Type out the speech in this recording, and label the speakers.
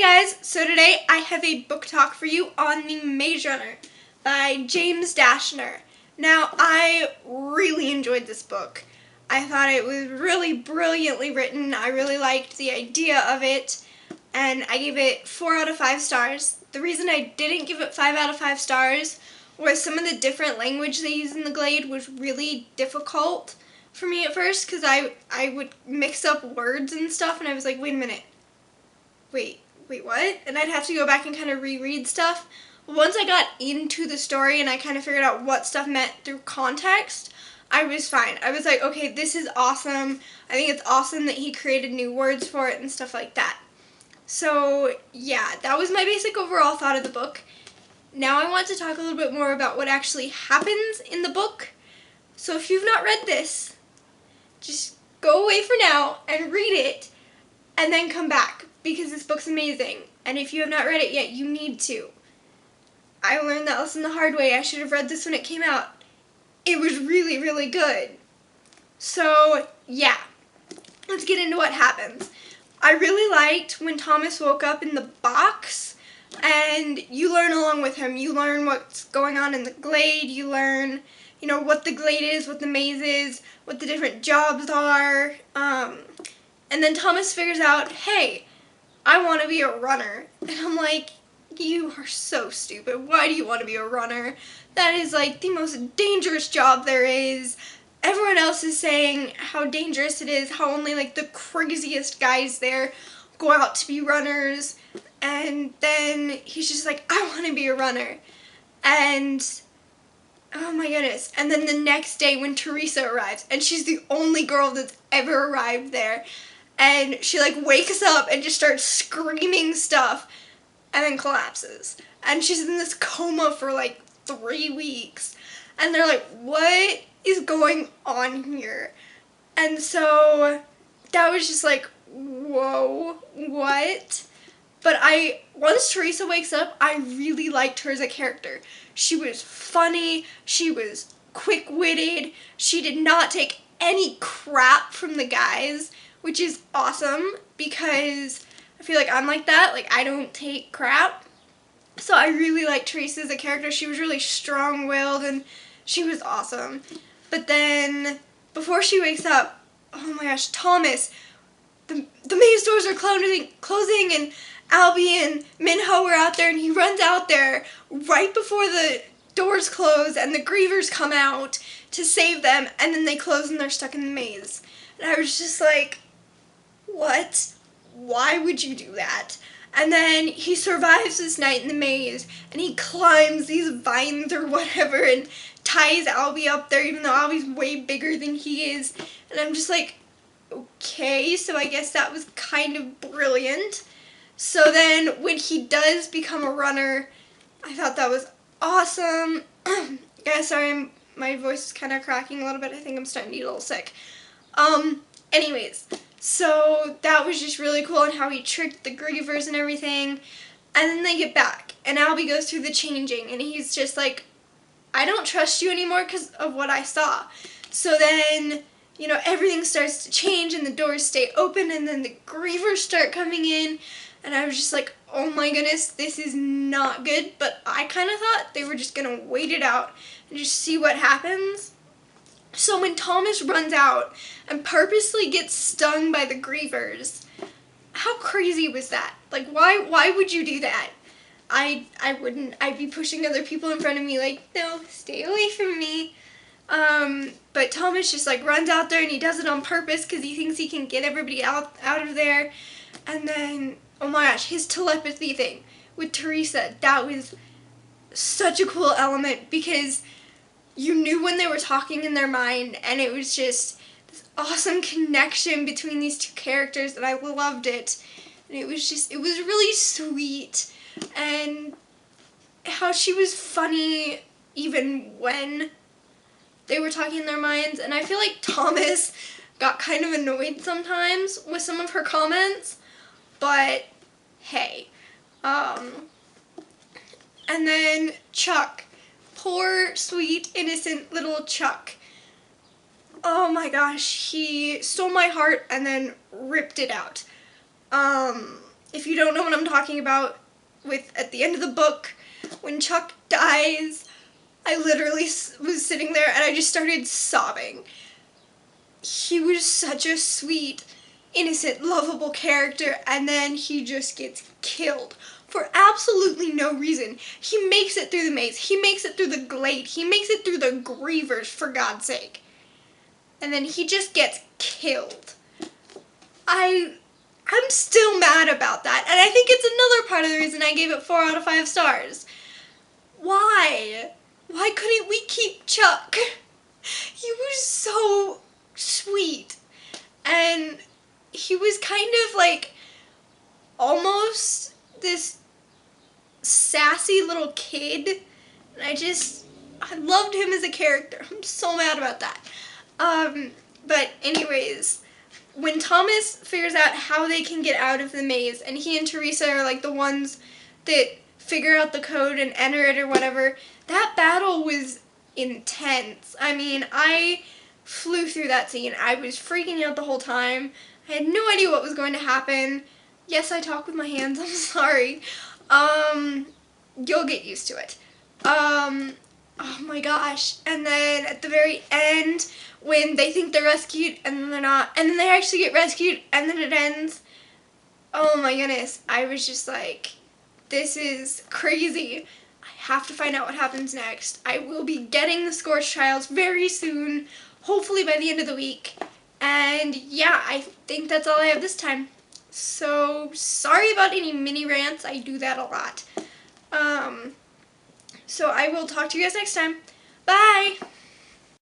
Speaker 1: Hey guys, so today I have a book talk for you on The Maze Runner by James Dashner. Now, I really enjoyed this book. I thought it was really brilliantly written. I really liked the idea of it, and I gave it 4 out of 5 stars. The reason I didn't give it 5 out of 5 stars was some of the different language they use in the Glade was really difficult for me at first, because I would mix up words and stuff, and I was like, wait a minute. Wait, what? And I'd have to go back and kind of reread stuff. Once I got into the story and I kind of figured out what stuff meant through context, I was fine. I was like, okay, this is awesome. I think it's awesome that he created new words for it and stuff like that. So, yeah, that was my basic overall thought of the book. Now I want to talk a little bit more about what actually happens in the book. So if you've not read this, just go away for now and read it and then come back, because this book's amazing. And if you have not read it yet, you need to. I learned that lesson the hard way. I should have read this when it came out. It was really, really good. So, yeah. Let's get into what happens. I really liked when Thomas woke up in the box, and you learn along with him. You learn what's going on in the Glade. You learn, what the Glade is, what the maze is, what the different jobs are. And then Thomas figures out, hey, I want to be a runner. And I'm like, you are so stupid. Why do you want to be a runner? That is like the most dangerous job there is. Everyone else is saying how dangerous it is, how only like the craziest guys there go out to be runners. And then he's just like, I want to be a runner. And oh my goodness. And then the next day when Teresa arrives, and she's the only girl that's ever arrived there, and she like wakes up and just starts screaming stuff and then collapses. And she's in this coma for like 3 weeks. And they're like, what is going on here? And so that was just like, whoa, what? But once Teresa wakes up, I really liked her as a character. She was funny, she was quick-witted, she did not take any crap from the guys, which is awesome, because I feel like I'm like that. Like, I don't take crap. So I really liked Teresa as a character. She was really strong-willed, and she was awesome. But then, before she wakes up, oh my gosh, Thomas, the maze doors are closing, and Albie and Minho were out there, and he runs out there right before the doors close, and the grievers come out to save them, and then they close and they're stuck in the maze. And I was just like, what? Why would you do that? And then he survives this night in the maze, and he climbs these vines or whatever and ties Albie up there, even though Albie's way bigger than he is. And I'm just like, okay, so I guess that was kind of brilliant. So then when he does become a runner, I thought that was awesome. Yeah, sorry, my voice is kind of cracking a little bit. I think I'm starting to get a little sick. Anyways, so that was just really cool, and how he tricked the grievers and everything. And then they get back, and Albie goes through the changing, and he's just like, I don't trust you anymore because of what I saw. So then, everything starts to change, and the doors stay open, and then the grievers start coming in, and I was just like, oh my goodness, this is not good. But I kind of thought they were just going to wait it out and just see what happens. So when Thomas runs out and purposely gets stung by the grievers, how crazy was that? Like, why would you do that? I wouldn't. I'd be pushing other people in front of me like, no, stay away from me. But Thomas just like runs out there, and he does it on purpose because he thinks he can get everybody out of there. And then, oh my gosh, his telepathy thing with Teresa, that was such a cool element, because you knew when they were talking in their mind, and it was just this awesome connection between these two characters, and I loved it. And it was really sweet, and how she was funny even when they were talking in their minds. And I feel like Thomas got kind of annoyed sometimes with some of her comments, but hey. And then Chuck. Poor, sweet, innocent little Chuck. Oh my gosh, he stole my heart and then ripped it out. if you don't know what I'm talking about, at the end of the book, when Chuck dies, I literally was sitting there and I just started sobbing. He was such a sweet, innocent, lovable character, and then he just gets killed for absolutely no reason. He makes it through the maze. He makes it through the glade. He makes it through the grievers, for God's sake. And then he just gets killed. I'm still mad about that, and I think it's another part of the reason I gave it 4 out of 5 stars. Why? Why couldn't we keep Chuck? He was so sweet, and he was kind of like almost this sassy little kid, and I loved him as a character. I'm so mad about that. But anyways, when Thomas figures out how they can get out of the maze, and he and Teresa are like the ones that figure out the code and enter it or whatever, that battle was intense. I mean, I flew through that scene. I was freaking out the whole time. I had no idea what was going to happen. Yes, I talk with my hands. I'm sorry. You'll get used to it. Oh my gosh. And then at the very end, when they think they're rescued and then they're not, and then they actually get rescued and then it ends. Oh my goodness. I was just like, this is crazy. I have to find out what happens next. I will be getting the Scorch Trials very soon, hopefully by the end of the week. And yeah, I think that's all I have this time. So sorry about any mini rants. I do that a lot. So I will talk to you guys next time. Bye!